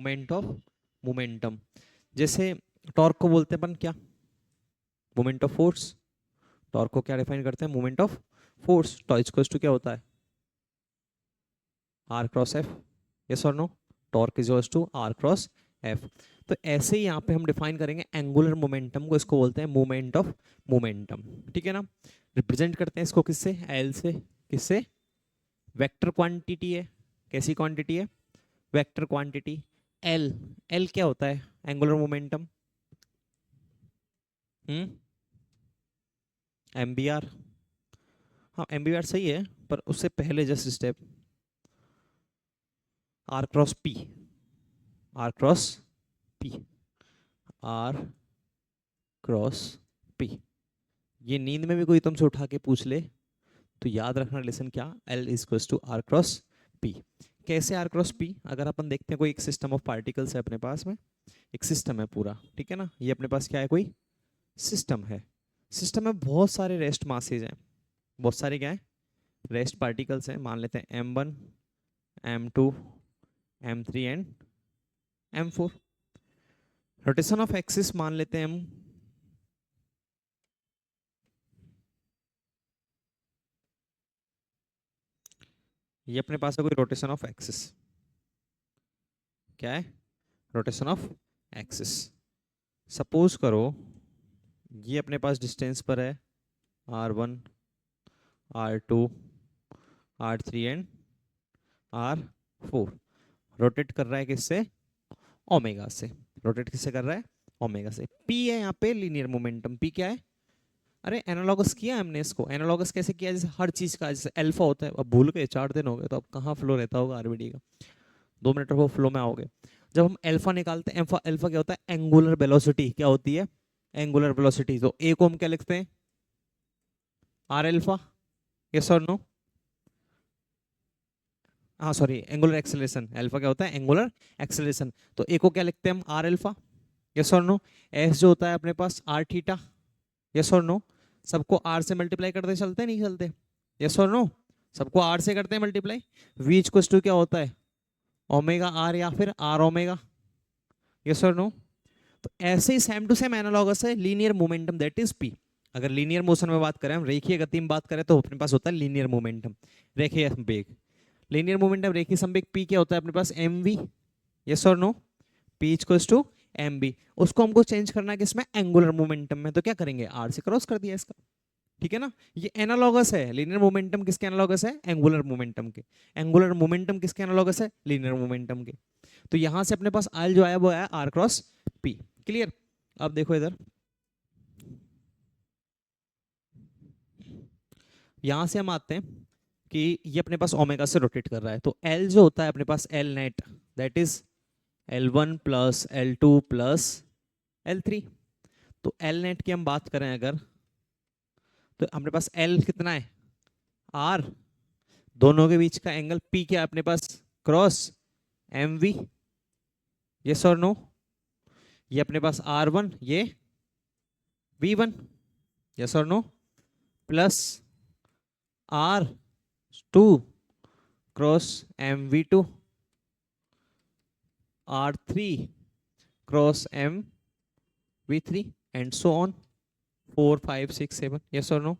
Moment of momentum. जैसे torque को बोलते हैं अपन क्या, मोमेंट ऑफ फोर्स। टॉर्क को क्या डिफाइन करते हैं, मोमेंट ऑफ फोर्स। तो इक्वल्स टू क्या होता है, आर क्रॉस एफ, यस और no. Torque is equals to R cross F. तो ऐसे ही यहाँ पे हम डिफाइन करेंगे एंगुलर मोमेंटम को, इसको बोलते हैं मोमेंट ऑफ मोमेंटम, ठीक है ना। रिप्रेजेंट करते हैं इसको किससे, एल से, किससे, वेक्टर क्वांटिटी है, कैसी क्वांटिटी है, वेक्टर क्वांटिटी। एल, एल क्या होता है, angular momentum, M B R. हाँ एम बी आर सही है, पर उससे पहले just step, R cross P, R cross P, R cross P. ये नींद में भी कोई तुमसे उठा के पूछ ले तो याद रखना लेसन क्या, L is equals to R cross P. कैसे आर क्रॉस पी, अगर अपन देखते हैं कोई एक सिस्टम ऑफ पार्टिकल्स है अपने पास में, एक सिस्टम है पूरा, ठीक है ना। ये अपने पास क्या है, कोई सिस्टम है। सिस्टम में बहुत सारे रेस्ट मासेज हैं, बहुत सारे क्या है, रेस्ट पार्टिकल्स हैं। मान लेते हैं m1, m2, m3 and m4। Rotation of axis मान लेते हैं हम, ये अपने पास है कोई रोटेशन ऑफ एक्सिस, क्या है, रोटेशन ऑफ एक्सिस। सपोज करो ये अपने पास डिस्टेंस पर है r1, r2, r3 and r4। Rotate कर रहा है किससे, ओमेगा से। रोटेट किससे कर रहा है, ओमेगा से। p है यहाँ पे लीनियर मोमेंटम, p क्या है, अरे एनालॉगस किया हमने इसको। एनालॉगस कैसे किया, जैसे हर चीज का जैसे अल्फा होता है, अब भूल गए 4 दिन हो गए तो अब कहाँ फ्लो रहता होगा आरबीडी का, 2 मिनट वो फ्लो में आओगे। जब हम अल्फा निकालते हैं, अल्फा अल्फा क्या होता है, एंगुलर वेलोसिटी क्या होती है, एंगुलर वेलोसिटी। तो ए को हम क्या लिखते हैं, आर अल्फा, यस और नो। हाँ सॉरी, एंगुलर एक्सेलरेशन, अल्फा क्या होता है, एंगुलर एक्सेलरेशन। तो ए को क्या लिखते हैं हम, आर अल्फा, यस और नो। एस जो होता है अपने पास आर थीटा, यस और नो। सबको आर से मल्टीप्लाई करते चलते नहीं चलते, यस और नो। सबको आर से करते हैं मल्टीप्लाई। वी इक्वल्स टू क्या होता है, ओमेगा आर या फिर आर ओमेगा, यस और नो। तो ऐसे ही सेम टू सेम एनालॉगस है linear momentum, that is P. अगर लीनियर मोशन में बात करें, हम रेखीय गति में बात करें, तो अपने पास होता है लीनियर मोमेंटम, रेखीय संवेग। लीनियर मोमेंटम रेखीय संवेग पी क्या होता है अपने पास, एम वी, यस और no. P equals to M B. उसको हमको चेंज करना है किसमें, एंगुलर मोमेंटम में। तो क्या करेंगे, आर से क्रॉस कर दिया इसका, ठीक है ना। ये एनालॉगस है, लीनियर मोमेंटम किसके एनालॉगस है, एंगुलर मोमेंटम के। एंगुलर मोमेंटम किसके एनालॉगस है, लीनियर मोमेंटम के। तो यहां से अपने पास आल जो आया वो आया आर क्रॉस पी। क्लियर। अब देखो इधर, यहां से हम आते हैं कि ये अपने पास ओमेगा से रोटेट कर रहा है, तो एल जो होता है अपने पास, L net, that is L1 plus L2 plus L3। तो एल नेट की हम बात करें अगर, तो अपने पास एल कितना है, आर, दोनों के बीच का एंगल पी क्या है अपने पास, क्रॉस एम वी, यस और नो। ये अपने पास R1, ये V1, यस और no, plus R2 cross MV2, R3 cross MV3 and so on, 4 5 6 7, yes और नो।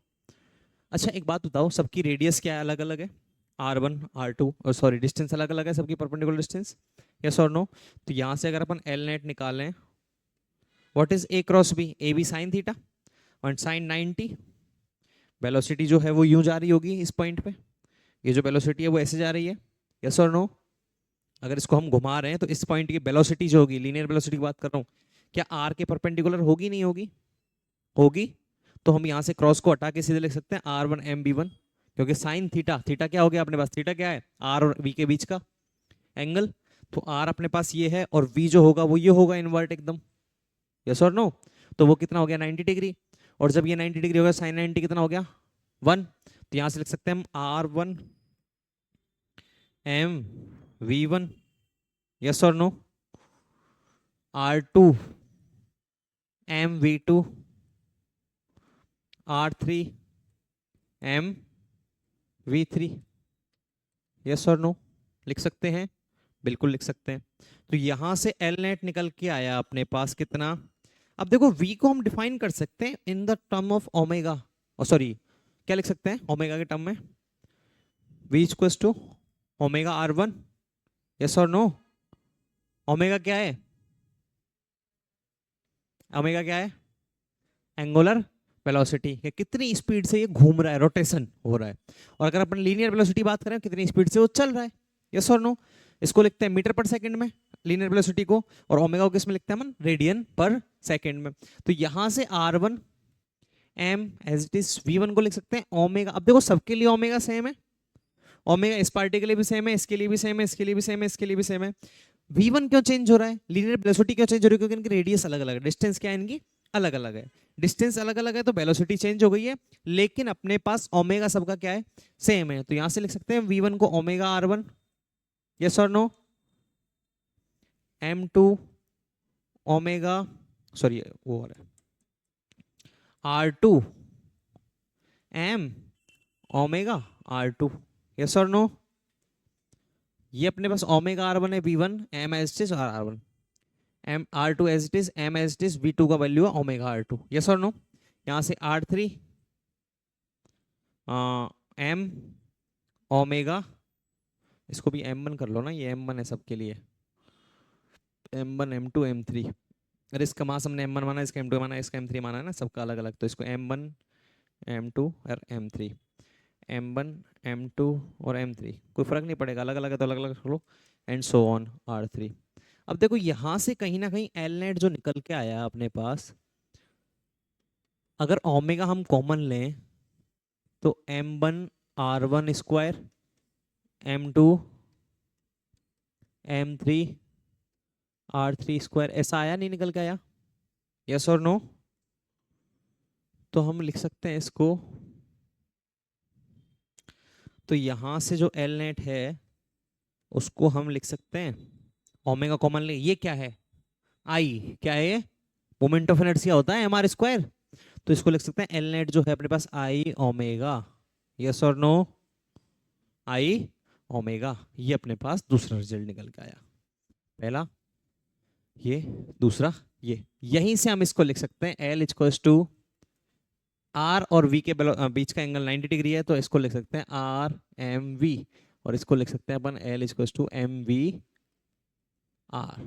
अच्छा एक बात बताओ, सबकी रेडियस क्या है, अलग अलग है, R1 R2, और सॉरी डिस्टेंस अलग अलग है सबकी, परपेंडिकुलर डिस्टेंस, यस और नो। तो यहाँ से अगर अपन एल नेट निकालें, what is A cross B, A B sine theta और साइन 90। वेलोसिटी जो है वो यूं जा रही होगी इस पॉइंट पे, ये जो वेलोसिटी है वो ऐसे जा रही है, यस और नो। अगर इसको हम घुमा रहे हैं तो इस पॉइंट की वेलोसिटी जो होगी, लीनियर वेलोसिटी की बात कर रहा हूँ, क्या आर के परपेंडिकुलर होगी, नहीं होगी, होगी। तो हम यहाँ से क्रॉस को हटा के सीधे लिख सकते हैं R1 MB1, क्योंकि साइन थीटा, थीटा क्या हो गया अपने पास, थीटा क्या है, आर और वी के बीच का एंगल। तो आर अपने पास ये है और वी जो होगा वो ये होगा इन्वर्ट एकदम, यस और नो। तो वो कितना हो गया, 90 डिग्री। और जब ये 90 डिग्री हो गया, साइन 90 कितना हो गया, 1। तो यहाँ से लिख सकते हैं हम R1 MV1, यस और no, R2 MV2, R3 MV3, yes और नो। लिख सकते हैं, बिल्कुल लिख सकते हैं। तो यहां से एल नेट निकल के आया अपने पास कितना। अब देखो वी को हम डिफाइन कर सकते हैं in the term of omega, और सॉरी क्या लिख सकते हैं ओमेगा के टर्म में, V equals to omega R one, yes और नो। ओमेगा क्या है, ओमेगा क्या है, एंगुलर वेलोसिटी, कितनी स्पीड से ये घूम रहा है, रोटेशन हो रहा है। और अगर अपन लीनियर वेलोसिटी बात करें कितनी स्पीड से वो चल रहा है, यस और नो। इसको लिखते हैं मीटर पर सेकंड में लीनियर वेलोसिटी को, और ओमेगा को किस में लिखते हैं अपन, रेडियन पर सेकंड में। तो यहां से R one M as it is V one को लिख सकते हैं ओमेगा। अब देखो सबके लिए ओमेगा सेम है, ओमेगा इस पार्टी के लिए भी सेम है, इसके लिए भी सेम है, इसके लिए भी सेम है, इसके लिए भी सेम है। वी वन क्यों चेंज हो रहा है, लीनियर वेलोसिटी क्यों चेंज हो रही है, क्योंकि इनकी रेडियस अलग अलग है, डिस्टेंस क्या है इनकी अलग अलग है। डिस्टेंस अलग अलग है तो वेलोसिटी चेंज हो गई है, लेकिन अपने पास ओमेगा सबका क्या है, सेम है। तो यहां से लिख सकते हैं वी वन को ओमेगा आर वन, यस और no. M two omega, sorry वो R two M omega R two, yes और नो। ये अपने पास ओमेगा आर वन है V one, M as it is R R one, M R two as it is, M as it is, V two का value है omega R two, yes और no. यहाँ से are three M omega, इसको भी M one कर लो ना, ये एम वन है सबके लिए, M one M two M three. अरे इसका मास हमने एम वन माना, इसका एम टू माना, इसका एम थ्री माना है ना, सबका अलग अलग, तो इसको एम वन एम टू और M three, M one M two और एम थ्री, कोई फर्क नहीं पड़ेगा, अलग अलग है तो अलग अलग रख लो, and so on R three. अब देखो यहाँ से कहीं ना कहीं एल नेट जो निकल के आया है अपने पास, अगर ओमेगा हम कॉमन लें तो M one R one square, M two M three R three square, ऐसा आया नहीं निकल के आया, यस और नो। तो हम लिख सकते हैं इसको, तो यहां से जो एल नेट है उसको हम लिख सकते हैं, ओमेगा कॉमन ले, ये क्या है आई, क्या है ये, मोमेंट ऑफ इनर्शिया होता है एम आर स्क्वायर। तो इसको लिख सकते हैं एल नेट जो है अपने पास आई ओमेगा, यस और नो, आई ओमेगा। ये अपने पास दूसरा रिजल्ट निकल के आया, पहला ये, दूसरा ये। यहीं से हम इसको लिख सकते हैं एल इक्वल्स टू आर और वी के बीच का एंगल 90 डिग्री है, तो इसको लिख सकते हैं आर एम वी, और इसको लिख सकते हैं अपन L equals to M V R.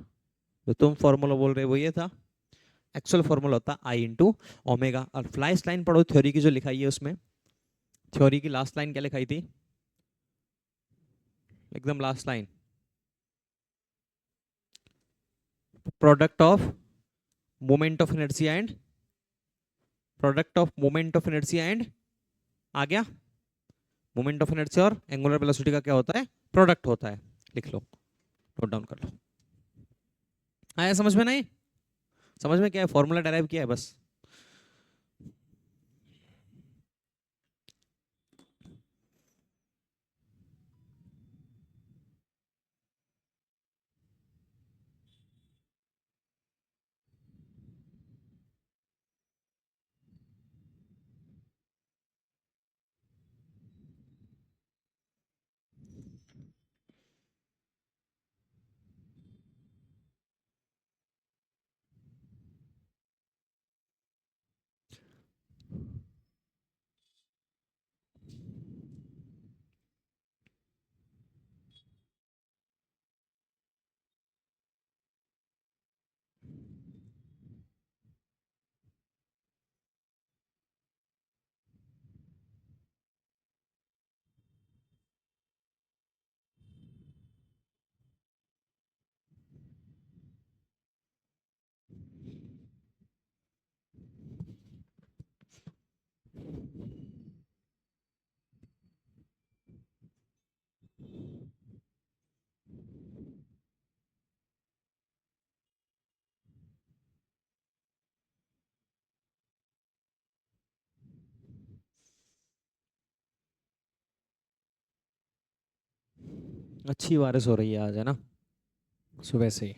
जो तुम फॉर्मूला बोल रहे हो वो ये था, एक्चुअल फॉर्मूला होता आई इंटू ओमेगा। और लास्ट लाइन पढ़ो थ्योरी की जो लिखाई है उसमें, थ्योरी की लास्ट लाइन क्या लिखाई थी, एकदम last line, product of moment of inertia and, product of moment of inertia and, आ गया, मोमेंट ऑफ इनर्शिया और एंगुलर वेलोसिटी का क्या होता है, प्रोडक्ट होता है। लिख लो, नोट डाउन कर लो। आया समझ में, नहीं समझ में क्या है, फॉर्मूला डेराइव किया है बस। अच्छी बारिश हो रही है आज, है ना, सुबह से ही।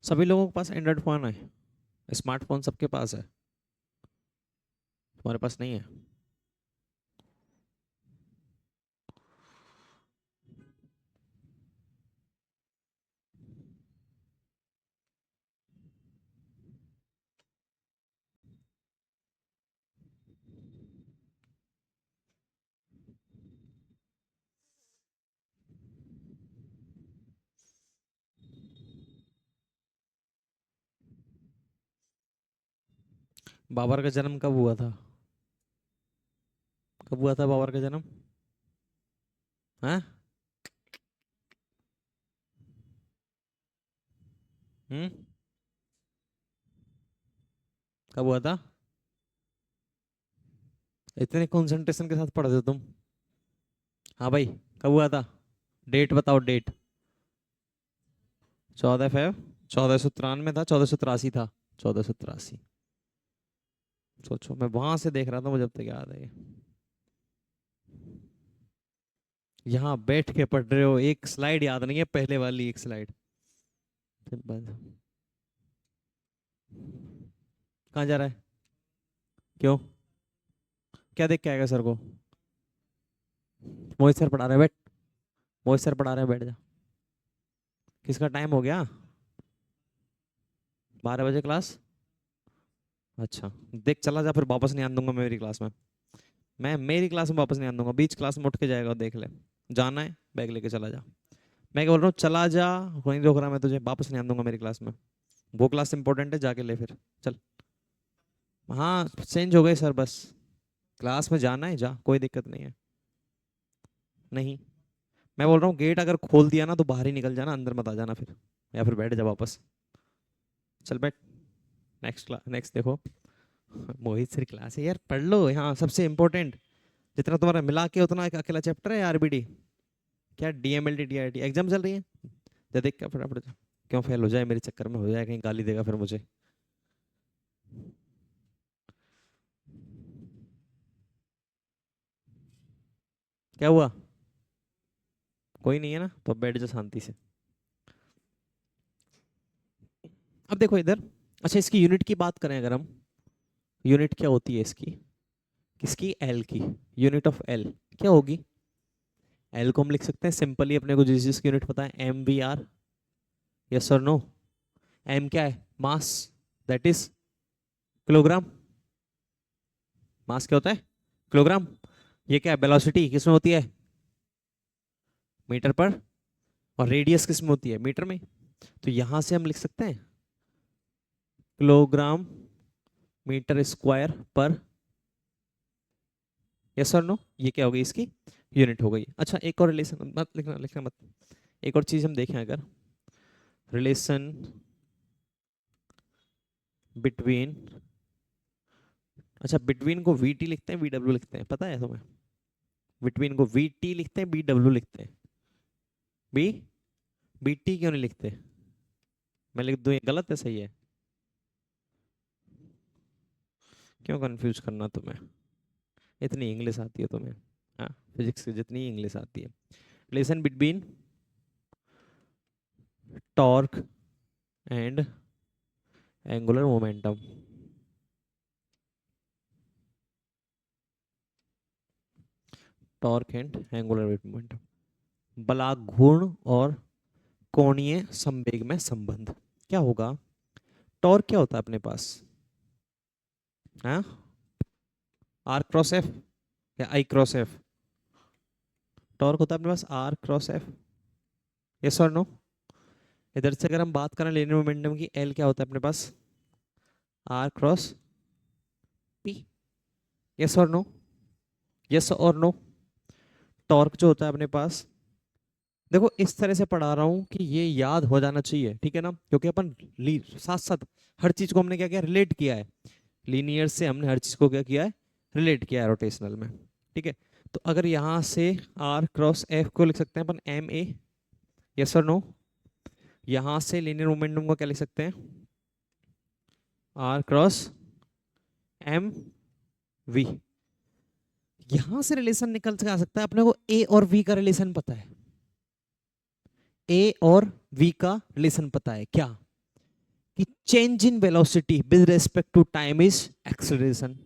सभी लोगों के पास एंड्रॉइड फोन है, स्मार्टफोन सबके पास है, तुम्हारे पास नहीं है? बाबर का जन्म कब हुआ था? कब हुआ था बाबर का जन्म? हाँ? हम्म? कब हुआ था? इतने कंसंट्रेशन के साथ पढ़ते हो तुम। हाँ भाई, कब हुआ था? डेट बताओ, डेट। 14 फेब 1493 था, 1483 था। 1483। सोचो, मैं वहां से देख रहा था, मुझे अब तक याद है ये। यहाँ बैठ के पढ़ रहे हो, एक स्लाइड याद नहीं है, पहले वाली एक स्लाइड। फिर बंद। कहाँ जा रहा है? क्यों? क्या देख के आएगा सर को? मोहित सर पढ़ा रहे हैं, बैठ। मोहित सर पढ़ा रहे हैं, बैठ जा। किसका टाइम हो गया? 12 बजे क्लास? अच्छा, देख चला जा, फिर वापस नहीं आने दूंगा मैं मेरी क्लास में। मैं मेरी क्लास में वापस नहीं आने दूंगा, बीच क्लास में उठ के जाएगा और देख ले। जाना है, बैग लेके चला जा। मैं क्या बोल रहा हूँ, चला जा। वहीं रोक रहा मैं तुझे, वापस नहीं आने दूंगा मेरी क्लास में। वो क्लास इंपॉर्टेंट है, जाके ले फिर। चल। हाँ, चेंज हो गए सर, बस। क्लास में जाना है, जा, कोई दिक्कत नहीं है। नहीं, मैं बोल रहा हूँ गेट अगर खोल दिया ना तो बाहर ही निकल जाना, अंदर मत आ जाना फिर। या फिर बैठ जा वापस। चल बैठ। नेक्स्ट क्लास, नेक्स्ट देखो। मोहित सर क्लास है यार, पढ़ लो यहाँ, सबसे इंपॉर्टेंट। जितना तुम्हारा मिला के उतना एक अकेला चैप्टर है आरबीडी। क्या डीएमएलटी डीआईटी एग्जाम चल रही है? जा देख क्या फटाफट जा। क्यों फेल हो जाए मेरे चक्कर में, हो जाए कहीं गाली देगा फिर मुझे। क्या हुआ? कोई नहीं है ना, तो अब बैठ जा शांति से। अब देखो इधर। अच्छा, इसकी यूनिट की बात करें अगर हम, यूनिट क्या होती है इसकी? किसकी? एल की। यूनिट ऑफ एल क्या होगी? एल को हम लिख सकते हैं सिंपली, अपने को जिस जिसकी यूनिट पता है, एम वी आर। यस और नो? एम क्या है? मास, दैट इज किलोग्राम। मास क्या होता है? किलोग्राम। ये क्या है? वेलोसिटी किसमें होती है? मीटर पर। और रेडियस किसमें होती है? मीटर में। तो यहां से हम लिख सकते हैं किलोग्राम मीटर स्क्वायर पर। यस और नो? ये क्या हो गई इसकी यूनिट हो गई। अच्छा, एक और रिलेशन मत लिखना, लिखना मत। एक और चीज हम देखें अगर, रिलेशन बिटवीन। अच्छा, बिटवीन को वी टी लिखते हैं, वी डब्ल्यू लिखते हैं, पता है तुम्हें? बिटवीन को वी टी लिखते हैं, बी डब्ल्यू लिखते हैं। बी बी टी क्यों नहीं लिखते? मैं लिख दूं ये गलत है, सही है? क्यों कंफ्यूज करना तुम्हें? इतनी इंग्लिश आती है तुम्हें? हाँ, फिजिक्स की जितनी इंग्लिश आती है। Relation between torque and angular momentum. Torque and angular momentum. बलाघूर्ण और कोणीय संवेग में संबंध क्या होगा? टॉर्क क्या होता है अपने पास? हाँ? आर क्रॉस एफ या आई क्रॉस एफ? टॉर्क होता है अपने पास आर क्रॉस एफ। यस और नो? इधर से अगर हम बात करें लीनियर मोमेंटम की, एल क्या होता है अपने पास? R cross P. यस और नो? यस और नो? टॉर्क जो होता है अपने पास, देखो इस तरह से पढ़ा रहा हूं कि ये याद हो जाना चाहिए, ठीक है ना? क्योंकि अपन साथ साथ हर चीज को हमने क्या किया, रिलेट किया है। लीनियर से हमने हर चीज को क्या किया है, रिलेट किया है रोटेशनल में। ठीक है, तो अगर यहाँ से आर क्रॉस एफ को लिख सकते हैं अपन एम ए। यस और नो? यहाँ से लीनियर मोमेंटम को क्या लिख सकते हैं? R cross M V. यहां से रिलेशन निकल के आ सकता है, अपने को ए और वी का रिलेशन पता है। ए और वी का रिलेशन पता है क्या? कि change in velocity with respect to time is acceleration,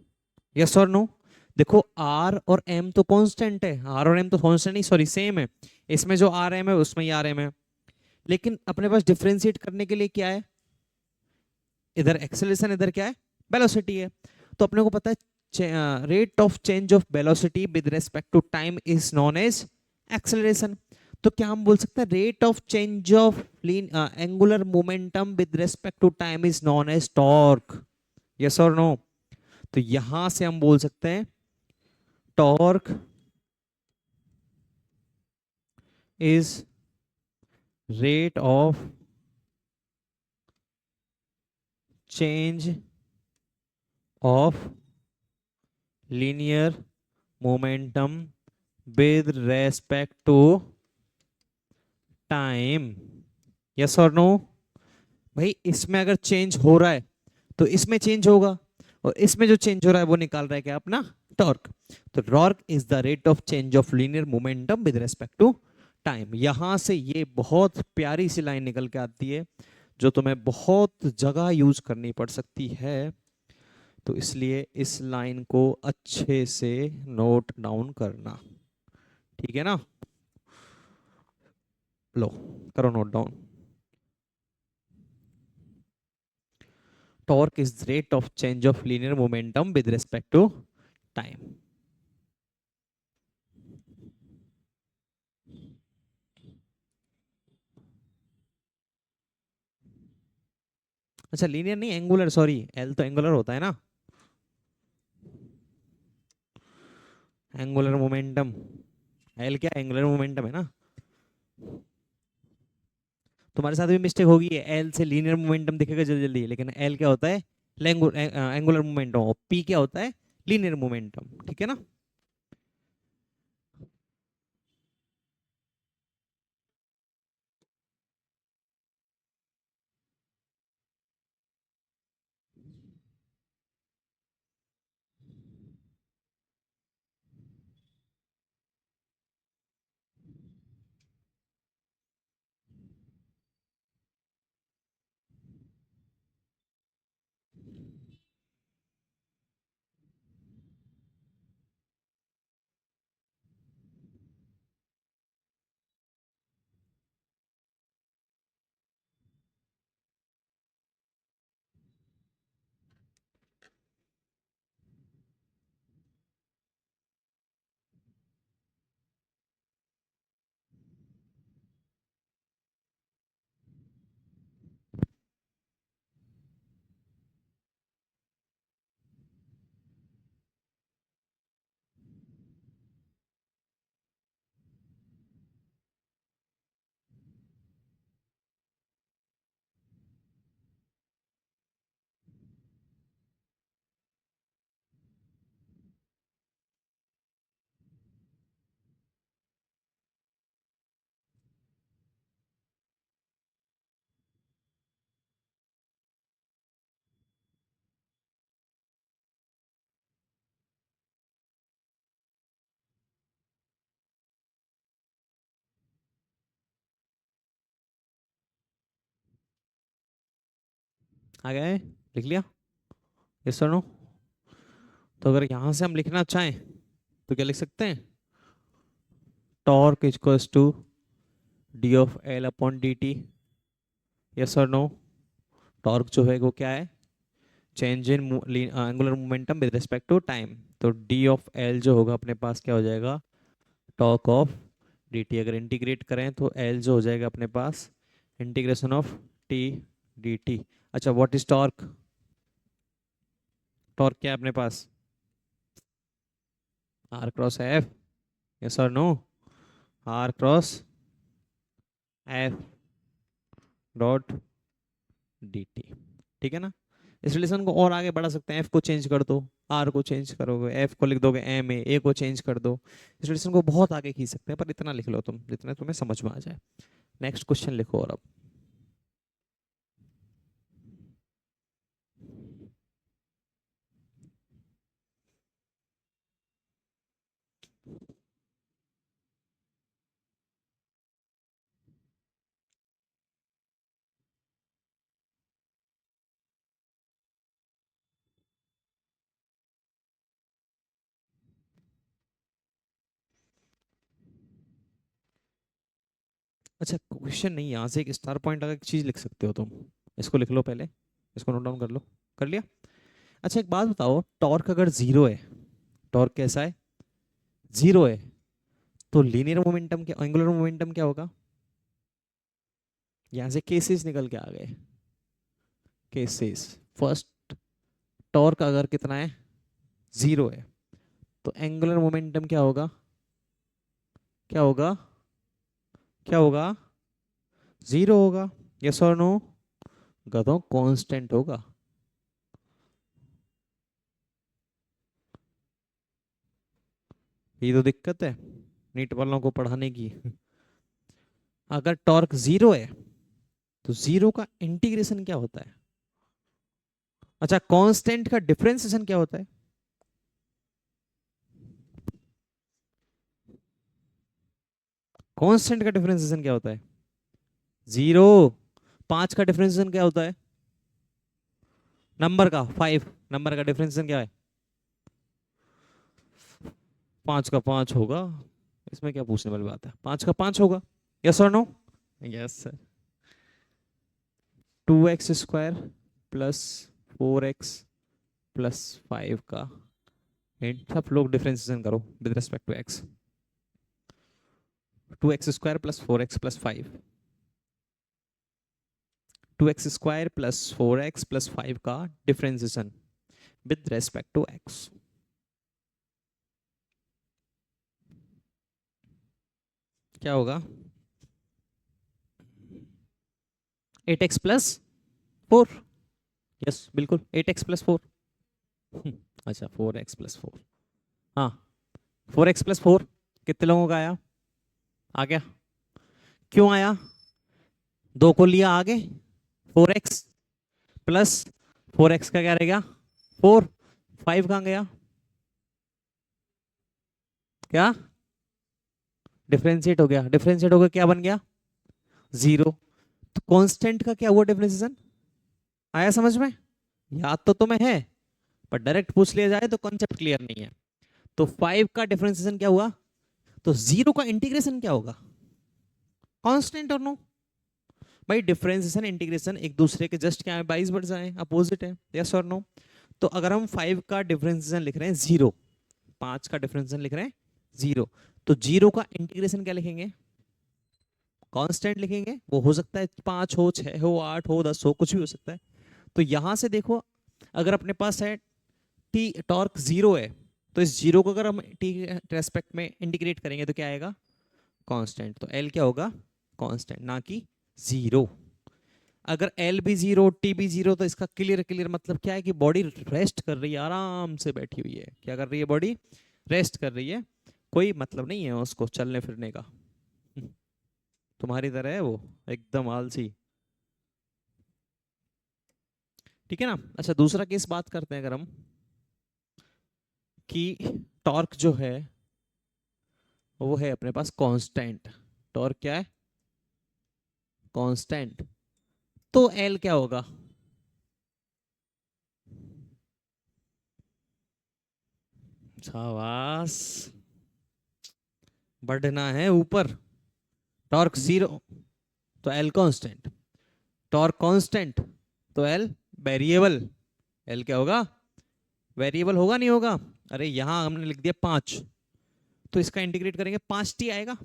yes और नो? देखो आर और एम तो कांस्टेंट है, आर और एम तो कांस्टेंट नहीं, सॉरी सेम है, इसमें जो आर एम है उसमें ही आर एम है, लेकिन अपने पास डिफरेंशिएट करने के लिए क्या है, इधर एक्सेलरेशन इधर क्या है, वेलोसिटी है। तो अपने को पता है rate of change of velocity with respect to time is known as acceleration. तो क्या हम बोल सकते हैं rate of change of angular momentum with respect to time is known as torque, yes और नो? तो यहां से हम बोल सकते हैं torque is rate of change of linear momentum with respect to time, yes और नो? भाई इसमें अगर चेंज हो रहा है तो इसमें चेंज होगा, और इसमें जो चेंज हो रहा है वो निकाल रहा है क्या अपना टॉर्क। तो torque is the rate of change of linear momentum with respect to time. यहां से ये बहुत प्यारी सी लाइन निकल के आती है जो तुम्हें बहुत जगह यूज करनी पड़ सकती है, तो इसलिए इस लाइन को अच्छे से नोट डाउन करना, ठीक है ना? लो करो note down. Torque is the rate of change of linear momentum with respect to time. अच्छा लीनियर नहीं एंगुलर, सॉरी एल तो एंगुलर होता है ना, एंगुलर मोमेंटम, एल क्या एंगुलर मोमेंटम है ना। तुम्हारे साथ भी मिस्टेक होगी, एल से लीनियर मोमेंटम दिखेगा जल्दी जल्दी, लेकिन एल क्या होता है एंगुलर मोमेंटम, और पी क्या होता है लीनियर मोमेंटम, ठीक है ना? आ गए, लिख लिया, यस और नो? तो अगर यहां से हम लिखना चाहें तो क्या लिख सकते हैं, torque equals to D of L upon D T, yes और नो? टॉर्क जो है वो क्या है, change in angular momentum with respect to time. तो डी ऑफ एल जो होगा अपने पास क्या हो जाएगा, टॉर्क ऑफ डी टी। अगर इंटीग्रेट करें तो एल जो हो जाएगा अपने पास integration of T D T. अच्छा व्हाट इज टॉर्क, टॉर्क क्या है अपने पास, आर क्रॉस एफ, यस और no? R cross F dot D T, ठीक है ना? इस रिलेशन को और आगे बढ़ा सकते हैं, एफ को चेंज कर दो, आर को चेंज करोगे, एफ को लिख दोगे एम ए को चेंज कर दो, इस रिलेशन को बहुत आगे खींच सकते हैं, पर इतना लिख लो तुम जितना तुम्हें समझ में आ जाए। नेक्स्ट क्वेश्चन लिखो और अब अच्छा क्वेश्चन नहीं, यहाँ से एक स्टार पॉइंट लगा एक चीज लिख सकते हो तुम। इसको लिख लो पहले, इसको नोट डाउन कर लो। कर लिया? अच्छा एक बात बताओ, टॉर्क अगर जीरो है, टॉर्क कैसा है? जीरो है, तो लीनियर मोमेंटम क्या, एंगुलर मोमेंटम क्या होगा? यहाँ से केसेस निकल के आ गए। केसेस फर्स्ट, टॉर्क अगर कितना है, जीरो है, तो एंगुलर मोमेंटम क्या होगा? क्या होगा? क्या होगा? जीरो होगा। यस और नो? गधों कांस्टेंट होगा। ये तो दिक्कत है नीट वालों को पढ़ाने की। अगर टॉर्क जीरो है तो जीरो का इंटीग्रेशन क्या होता है? अच्छा कांस्टेंट का डिफरेंशिएशन क्या होता है? कांस्टेंट का डिफरेंशिएशन क्या होता है? जीरो। पांच का डिफरेंशिएशन क्या होता है? नंबर का फाइव, नंबर का डिफरेंशिएशन क्या है? पांच का पांच होगा। इसमें क्या पूछने वाली बात है, पांच का पांच होगा। यस और no? Yes sir. 2x² plus 4x plus 5 का सब लोग डिफरेंशिएशन करो with respect to x। 2x² plus 4x plus 5, 2x² plus 4x plus 5 का differentiation with respect to x। क्या होगा? 8x plus 4। यस बिल्कुल 8x प्लस 4। अच्छा 4x प्लस 4। हाँ 4x प्लस 4 कितने लोगों का आया? आ गया? क्यों आया? दो को लिया आगे, 4x प्लस 4x का क्या रह गया? 4। 5 कहाँ गया? क्या डिफरेंशिएट हो गया? डिफरेंशिएट हो गया क्या बन गया? जीरो। तो कांस्टेंट का क्या हुआ डिफरेंशिएशन? आया समझ में? याद तो तुम्हें है, पर डायरेक्ट पूछ लिया जाए तो कॉन्सेप्ट क्लियर नहीं है। तो 5 का डिफरेंशिएशन क्या हुआ? तो जीरो का इंटीग्रेशन क्या होगा? कांस्टेंट और नो? भाई डिफरेंशिएशन इंटीग्रेशन एक दूसरे के जस्ट क्या है, 22 बढ़ जाए, अपोजिट है। यस और नो? तो अगर हम 5 का डिफरेंशिएशन लिख रहे हैं जीरो, 5 का डिफरेंशिएशन लिख रहे हैं जीरो, तो जीरो का इंटीग्रेशन क्या लिखेंगे? कांस्टेंट लिखेंगे। वो हो सकता है 5 हो, 6 हो, 8 हो, 10 हो, कुछ भी हो सकता है। तो यहां से देखो, अगर अपने पास है टी टॉर्क जीरो है, तो इस जीरो को अगर हम टी रेस्पेक्ट में इंटीग्रेट करेंगे तो क्या आएगा? कांस्टेंट। तो एल क्या होगा? कांस्टेंट, ना कि जीरो। अगर एल भी जीरो, टी भी जीरो, तो इसका क्लियर क्लियर मतलब क्या है कि बॉडी रेस्ट कर रही है, आराम से बैठी हुई है। क्या कर रही है बॉडी? रेस्ट कर रही है। कोई मतलब नहीं है उसको चलने फिरने का। तुम्हारी तरह है वो, एकदम आलसी। ठीक है ना? अच्छा दूसरा केस बात करते हैं अगर हम, कि टॉर्क जो है वो है अपने पास कांस्टेंट। टॉर्क क्या है? कांस्टेंट। तो एल क्या होगा? शाबाश, बढ़ना है ऊपर। टॉर्क जीरो तो एल कांस्टेंट, टॉर्क कांस्टेंट तो एल वेरिएबल। एल क्या होगा? वेरिएबल होगा नहीं होगा? अरे यहां हमने लिख दिया 5, तो इसका इंटीग्रेट करेंगे 5t आएगा।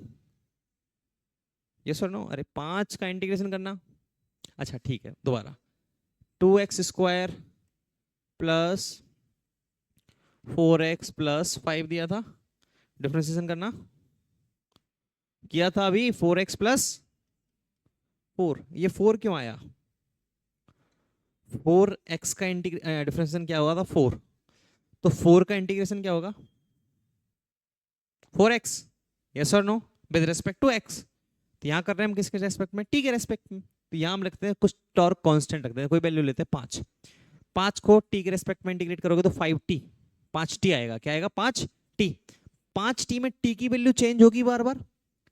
यस और नो? अरे 5 का इंटीग्रेशन करना। अच्छा ठीक है दोबारा, 2x² प्लस 4x प्लस 5 दिया था, डिफरेंशिएशन करना किया था अभी, 4x प्लस 4। ये 4 क्यों आया? 4x का डिफरेंशिएशन क्या हुआ था? 4। तो 4 का इंटीग्रेशन क्या होगा? 4x। यस और no? With respect to x। तो यहाँ कर रहे हैं हम किसके रेस्पेक्ट में? t के रेस्पेक्ट में। तो यहाँ हम रखते हैं कुछ टॉर्क कांस्टेंट रखते हैं, कोई वैल्यू लेते हैं 5। 5 को t के रेस्पेक्ट में इंटीग्रेट करोगे तो 5t, 5t आएगा। क्या आएगा? 5t। 5t में t की वैल्यू चेंज होगी बार बार,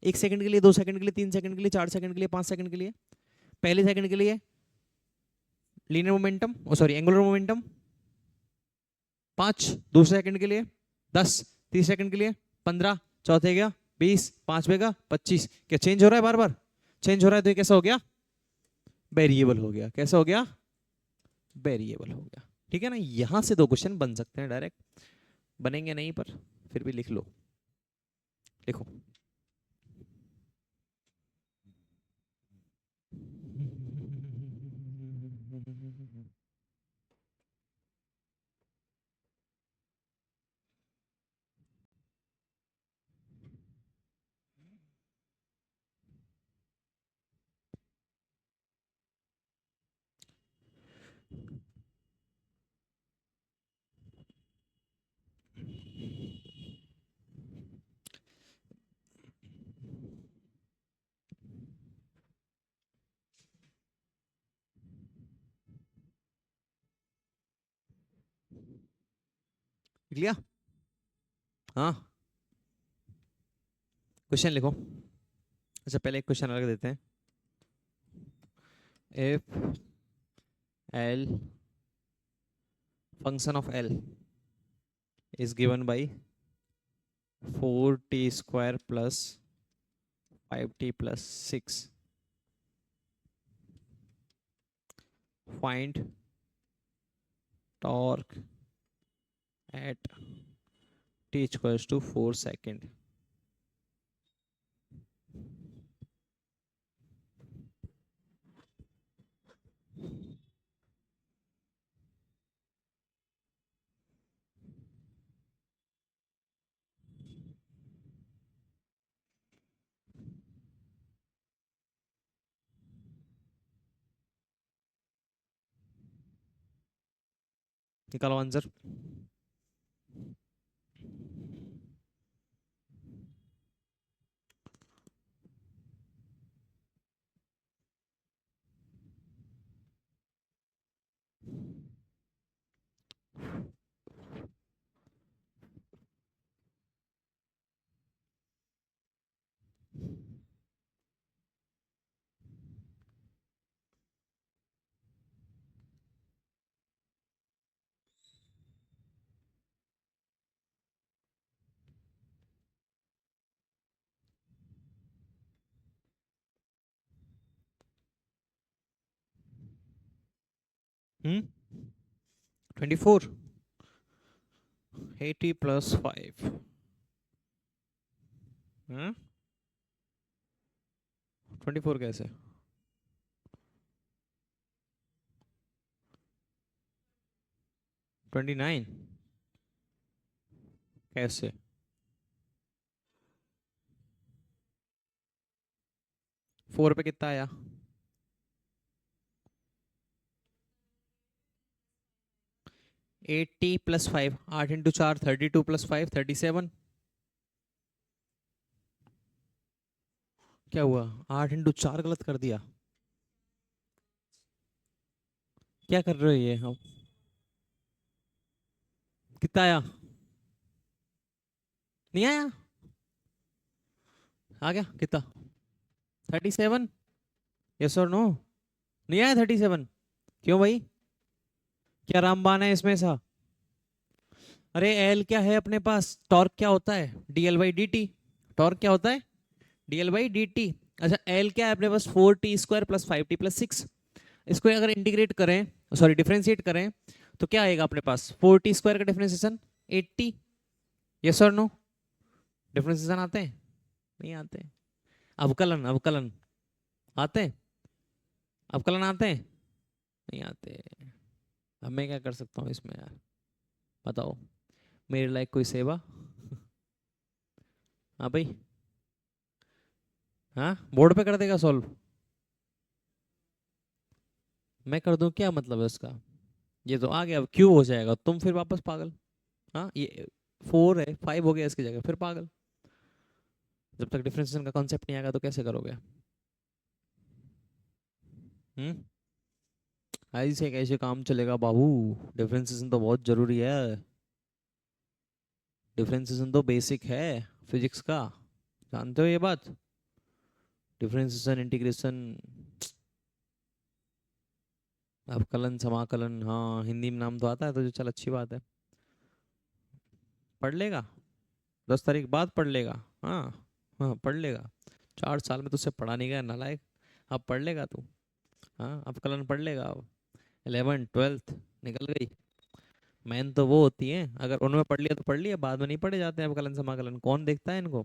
1 सेकंड के लिए, 2 सेकंड के लिए, 3 सेकंड के लिए, 4 सेकंड के लिए, 5 सेकंड के लिए। पहले सेकंड के लिए लीनियर मोमेंटम, ओ सॉरी एंगुलर मोमेंटम 5, दूसरे सेकंड के लिए 10, तीसरे सेकंड के लिए 15, चौथे गया 20, पांचवे का 25। क्या चेंज हो रहा है बार बार? चेंज हो रहा है तो ये कैसा हो गया, वेरिएबल हो गया। कैसा हो गया, वेरिएबल हो गया। ठीक है ना, यहां से दो क्वेश्चन बन सकते हैं डायरेक्ट, बनेंगे नहीं पर फिर भी लिख लो। लिखो लिख लिया। हाँ, क्वेश्चन लिखो। अच्छा पहले एक क्वेश्चन अलग देते हैं। If L function of L is given by 4t² plus 5t plus 6, find torque eight t = 4 second. निकालो आंसर। हम्म 24 80 प्लस 5। 24 कैसे, 29 कैसे, 4 पे कितना आया, 80 प्लस 5, 8 इंटू 4 32 प्लस 5 37। क्या हुआ, 8 इंटू 4 गलत कर दिया, क्या कर रहे हो ये हम, कितना आया, नहीं आया, आ गया कितना, 37। यस और नो, नहीं आया 37, क्यों भाई, क्या रामबान है इसमें सा। अरे एल क्या है अपने पास, टॉर्क क्या होता है, dl/dt। टॉर्क क्या होता है, dl/dt। अच्छा एल क्या है अपने पास, 4t² प्लस 5t प्लस 6। इसको अगर इंटीग्रेट करें, सॉरी डिफरेंशिएट करें, तो क्या आएगा अपने पास, 4t² का डिफरेंशिएशन 80। यस और नो, डिफरेंशिएशन आते हैं, नहीं आते, अवकलन अवकलन आते हैं, अवकलन आते हैं, नहीं आते। अब मैं क्या कर सकता हूँ इसमें यार, बताओ, मेरे लायक कोई सेवा। हाँ भाई, हाँ बोर्ड पे कर देगा सॉल्व, मैं कर दूं क्या मतलब है उसका, ये तो आ गया, अब क्यों हो जाएगा तुम फिर वापस पागल। हाँ ये 4 है, 5 हो गया इसकी जगह, फिर पागल। जब तक डिफरेंशिएशन का कॉन्सेप्ट नहीं आएगा तो कैसे करोगे। हम्म ऐसे कैसे काम चलेगा बाबू, डिफरेंशिएशन तो बहुत जरूरी है, डिफरेंशिएशन तो बेसिक है फिजिक्स का, जानते हो ये बात, डिफरेंशिएशन इंटीग्रेशन अवकलन समाकलन, हाँ हिंदी में नाम तो आता है तो चल अच्छी बात है, पढ़ लेगा, 10 तारीख बाद पढ़ लेगा। हाँ हाँ पढ़ लेगा, 4 साल में तुझसे पढ़ा नहीं गया नालायक, अब पढ़ लेगा तू? हाँ अब कलन पढ़ लेगा अब? 11th 12th निकल गई। मैन तो वो होती है, अगर उनमें पढ़ लिया तो पढ़ लिया, बाद में नहीं पढ़े जाते हैं अवकलन समाकलन, कौन देखता है इनको?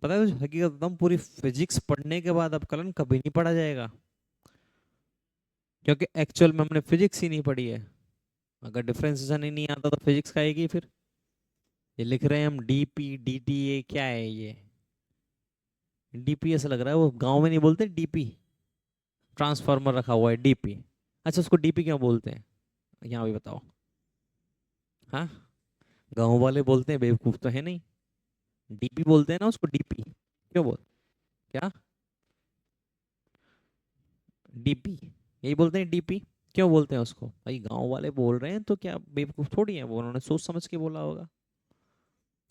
पता है तुझे हकीकत बताऊं, पूरी फिजिक्स पढ़ने के बाद अवकलन कभी नहीं पढ़ा जाएगा, क्योंकि एक्चुअल में हमने फिजिक्स ही नहीं पढ़ी है। अगर डिफरेंशिएशन ही नहीं आता तो फिजिक्स का आएगी फिर? ये लिख रहे हैं हम डीपी डीटीए, क्या है ये? डीपी ऐसा लग रहा है वो गांव में नहीं बोलते डीपी, ट्रांसफार्मर रखा हुआ है डीपी। अच्छा उसको डीपी क्यों बोलते हैं, यहाँ भी बताओ। हाँ गांव वाले बोलते हैं, बेवकूफ तो है नहीं। डीपी बोलते हैं ना उसको, डीपी क्यों बोल, क्या डीपी, यही बोलते हैं डीपी। क्यों बोलते हैं उसको भाई, गांव वाले बोल रहे हैं तो क्या बेवकूफ थोड़ी है वो, उन्होंने सोच समझ के बोला होगा,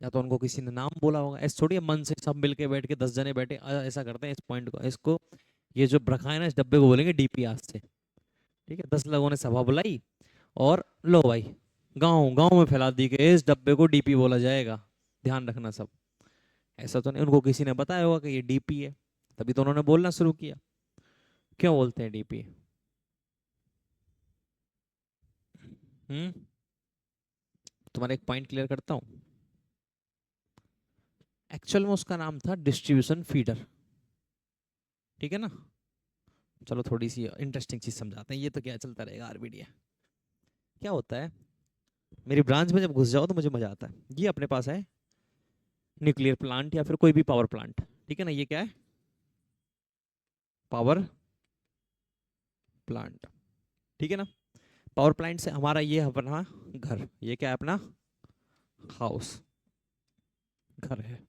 या तो उनको किसी ने नाम बोला होगा। ऐसे थोड़ी है मन से सब मिल के बैठ के 10 जने बैठे ऐसा करते हैं इस पॉइंट को, इसको ये जो रखा है ना इस डब्बे को बोलेंगे डीपी आज से। ठीक है 10 लोगों ने सभा बुलाई और लो भाई गांव गांव में फैला दी कि इस डब्बे को डीपी बोला जाएगा, ध्यान रखना सब। ऐसा तो नहीं, उनको किसी ने बताया होगा कि ये डीपी है, तभी तो उन्होंने बोलना शुरू किया। क्यों बोलते हैं डीपी? हम्म, तुम्हारा एक पॉइंट क्लियर करता हूँ। एक्चुअल में उसका नाम था डिस्ट्रीब्यूशन फीडर, ठीक है ना। चलो थोड़ी सी इंटरेस्टिंग चीज समझाते हैं, ये तो क्या चलता रहेगा आरबीडीए। क्या होता है, मेरी ब्रांच में जब घुस जाओ तो मुझे मजा आता है। ये अपने पास है न्यूक्लियर प्लांट या फिर कोई भी पावर प्लांट, ठीक है ना। ये क्या है, पावर प्लांट, ठीक है ना। पावर प्लांट से हमारा ये है अपना घर, ये क्या है अपना हाउस, घर है।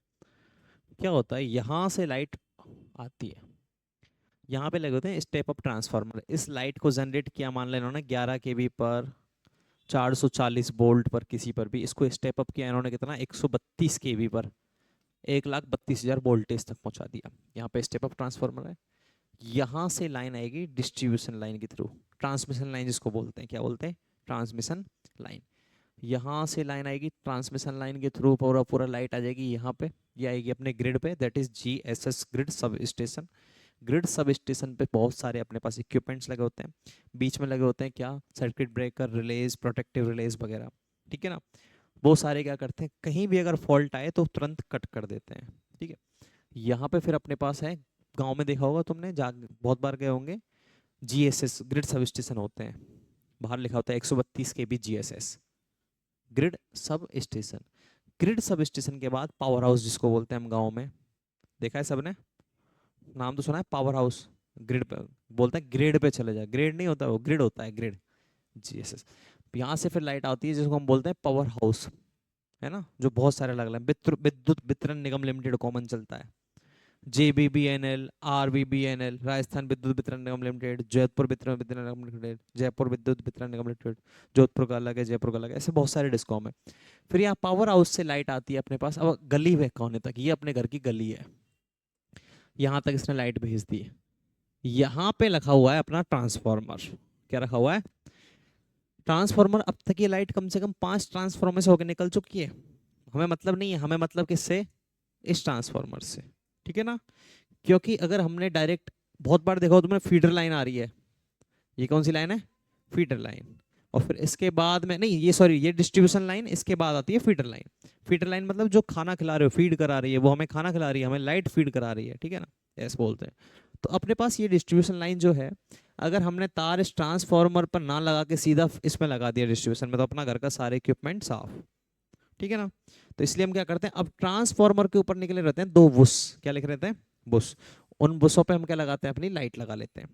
क्या होता है, यहाँ से लाइट आती है, यहाँ पे लगे होते हैं स्टेप अप ट्रांसफार्मर। इस लाइट को जनरेट किया मान लें इन्होंने 11 केवी पर, 440 वोल्ट पर, किसी पर भी इसको स्टेप अप किया इन्होंने कितना 132 केवी पर, 1,32,000 वोल्टेज तक पहुंचा दिया। यहाँ पे स्टेप अप ट्रांसफार्मर है। यहाँ से लाइन आएगी डिस्ट्रीब्यूशन लाइन के थ्रू, ट्रांसमिशन लाइन जिसको बोलते हैं, क्या बोलते हैं, ट्रांसमिशन लाइन। यहाँ से लाइन आएगी ट्रांसमिशन लाइन के थ्रू, पूरा पूरा लाइट आ जाएगी यहाँ पे, ये आएगी अपने ग्रिड पे, that is GSS grid substation. Grid sub station पे बहुत सारे अपने पास इक्विपमेंट्स लगे होते हैं, बीच में लगे होते हैं क्या, circuit breaker, release, protective release वगैरह, ठीक है ना। वो सारे क्या करते हैं, कहीं भी अगर फॉल्ट आए तो तुरंत कट कर देते हैं, ठीक है। यहाँ पे फिर अपने पास है, गांव में देखा होगा तुमने, जा बहुत बार गए होंगे, जीएसएस ग्रिड सब स्टेशन होते हैं, बाहर लिखा होता है 132 K V GSS grid substation. Grid substation के बाद पावर हाउस जिसको बोलते हैं हम गाँव में, देखा है सबने, नाम तो सुना है पावर हाउस। ग्रिड पे बोलते हैं, ग्रिड पे चले जाए, ग्रिड नहीं होता वो ग्रिड होता है, ग्रिड जीएसएस। यहाँ से फिर लाइट आती है जिसको हम बोलते हैं पावर हाउस, है ना, जो बहुत सारे अलग अलग विद्युत वितरण निगम लिमिटेड कॉमन चलता है, JBBNL, RVBNL, राजस्थान विद्युत वितरण निगम लिमिटेड, जयपुर वितरण वितरण निगम लिमिटेड, जयपुर विद्युत वितरण निगम लिमिटेड, जोधपुर का अलग है, जयपुर का अलग है, ऐसे बहुत सारे डिस्कॉम है। फिर यहाँ पावर हाउस से लाइट आती है अपने पास, अब गली है कोने तक, ये अपने घर की गली है, यहाँ तक इसने लाइट भेज दी है। यहाँ पे रखा हुआ है अपना ट्रांसफार्मर, क्या रखा हुआ है, ट्रांसफार्मर। अब तक ये लाइट कम से कम 5 ट्रांसफार्मर से होकर निकल चुकी है, हमें मतलब नहीं है, हमें मतलब किससे, इस ट्रांसफार्मर से, ठीक है ना। क्योंकि अगर हमने डायरेक्ट, बहुत बार देखा हो तुमने फीडर लाइन आ रही है, ये कौन सी लाइन है, फीडर लाइन, और फिर इसके बाद में नहीं, ये सॉरी ये डिस्ट्रीब्यूशन लाइन, इसके बाद आती है फीडर लाइन। फीडर लाइन मतलब जो खाना खिला रहे हो, फीड करा रही है, वो हमें खाना खिला रही है, हमें लाइट फीड करा रही है, ठीक है ना, ऐसे बोलते हैं। तो अपने पास ये डिस्ट्रीब्यूशन लाइन जो है, अगर हमने तार इस ट्रांसफार्मर पर ना लगा के सीधा इसमें लगा दिया डिस्ट्रीब्यूशन में, तो अपना घर का सारे इक्विपमेंट साफ, ठीक है ना। तो इसलिए हम क्या करते हैं, अब ट्रांसफार्मर के ऊपर निकले रहते हैं 2 बुश, क्या लिख रहते हैं, बुश। उन बुशों पे हम क्या लगाते हैं, अपनी लाइट लगा लेते हैं,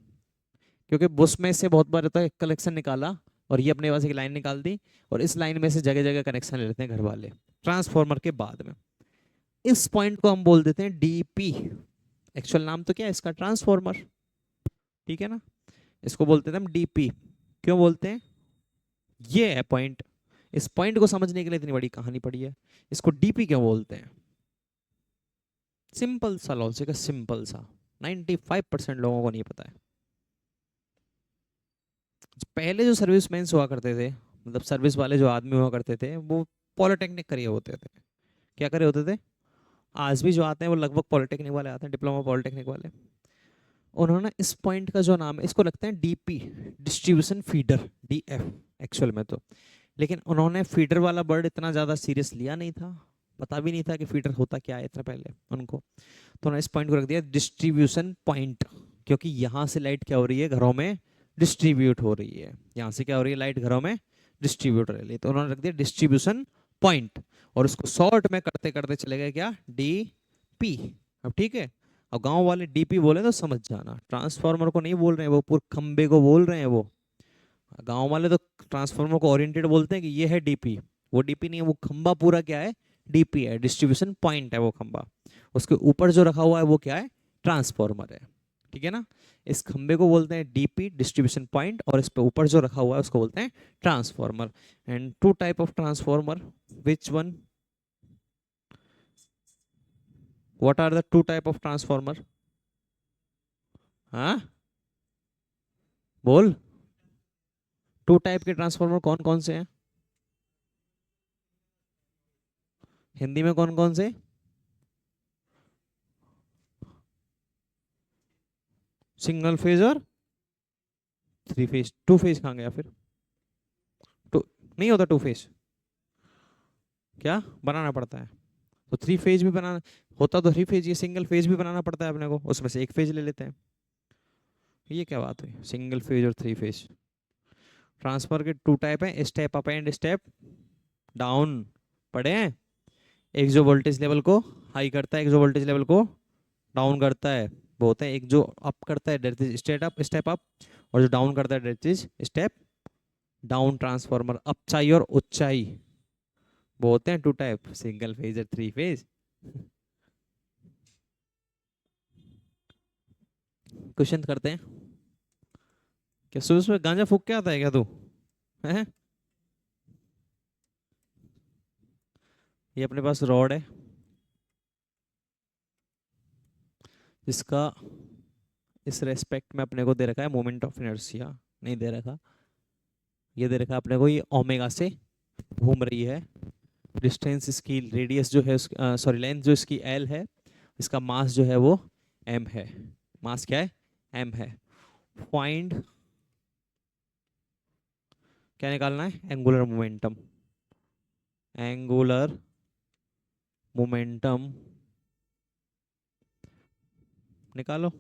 क्योंकि बुश में से बहुत बार होता है कलेक्शन निकाला और ये अपने पास एक लाइन निकाल दी, और इस लाइन में से जगह जगह कनेक्शन ले लेते हैं घर वाले ट्रांसफार्मर के बाद में। इस पॉइंट को हम बोल देते हैं डीपी, एक्चुअल नाम तो क्या है इसका, ट्रांसफार्मर, ठीक है ना। इसको बोलते थे हम डीपी, क्यों बोलते हैं, ये है पॉइंट। इस पॉइंट को समझने के लिए इतनी बड़ी कहानी पड़ी है, इसको डीपी क्यों बोलते हैं, सिंपल सा लॉजिक है, सिंपल सा, 95% लोगों को नहीं पता है। पहले जो सर्विसमैन हुआ करते थे, मतलब सर्विस वाले जो आदमी हुआ करते थे, वो पॉलिटेक्निक करे होते थे। क्या करे होते थे, आज भी जो आते हैं वो लगभग पॉलिटेक्निक वाले आते हैं, डिप्लोमा पॉलिटेक्निक वाले। उन्होंने इस पॉइंट का जो नाम है इसको लगता है DP, distribution feeder, DF actual में तो। लेकिन उन्होंने फीडर वाला वर्ड इतना ज़्यादा सीरियस लिया नहीं था, पता भी नहीं था कि फीडर होता क्या है इतना पहले उनको। तो उन्होंने इस पॉइंट को रख दिया डिस्ट्रीब्यूशन पॉइंट, क्योंकि यहाँ से लाइट क्या हो रही है, घरों में डिस्ट्रीब्यूट हो रही है। यहाँ से क्या हो रही है, लाइट घरों में डिस्ट्रीब्यूट हो रही है, तो उन्होंने रख दिया डिस्ट्रीब्यूशन पॉइंट। और उसको शॉर्ट में करते करते चले गए क्या, डीपी। अब ठीक है, अब गांव वाले डीपी बोले तो समझ जाना, ट्रांसफार्मर को नहीं बोल रहे हैं वो, पूरे खंबे को बोल रहे हैं वो। गांव वाले तो ट्रांसफार्मर को ओरिएंटेड बोलते हैं कि ये है डीपी, वो डीपी नहीं है, वो खंबा पूरा क्या है, डीपी है, डिस्ट्रीब्यूशन पॉइंट है वो खंबा। उसके ऊपर जो रखा हुआ है वो क्या है, ट्रांसफार्मर है। ठीक है ना, इस खंबे को बोलते हैं डीपी, डिस्ट्रीब्यूशन पॉइंट, और इस पे ऊपर जो रखा हुआ है उसको बोलते हैं transformer. And two type of transformer, which one, what are the two type of transformer? हाँ बोल, टू टाइप के ट्रांसफार्मर कौन कौन से हैं? हिंदी में कौन कौन से? सिंगल फेज और थ्री फेज। टू फेज कहाँ गया फिर? टू नहीं होता टू फेज, क्या बनाना पड़ता है? तो थ्री फेज भी बनाना होता, तो थ्री फेज, ये सिंगल फेज भी बनाना पड़ता है अपने को, उसमें से एक फेज ले लेते हैं। ये क्या बात हुई, सिंगल फेज और थ्री फेज? ट्रांसफर के टू टाइप है, step up and step down, पढ़े हैं? एक जो वोल्टेज लेवल को हाई करता है, एक जो वोल्टेज लेवल को डाउन करता है, वो होता है, एक जो अप करता है दैट इज स्टेप अप, और जो डाउन करता है that is step down transformer. अपचाई और उच्चाई वो होते हैं टू टाइप, सिंगल फेज और थ्री फेज। क्वेश्चन करते हैं, क्या सुबह सुबह गांजा फूक के आता है क्या तू, है? ये अपने पास रॉड है जिसका इस रेस्पेक्ट में अपने को दे रखा है मोमेंट ऑफ इनर्शिया, नहीं दे रखा, ये दे रखा है अपने को, ये ओमेगा से घूम रही है। डिस्टेंस इसकी, रेडियस जो है, सॉरी लेंथ जो इसकी एल है, इसका मास जो है वो एम है। मास क्या है, एम है। फाइंड, क्या निकालना है, एंगुलर मोमेंटम। एंगुलर मोमेंटम निकालो,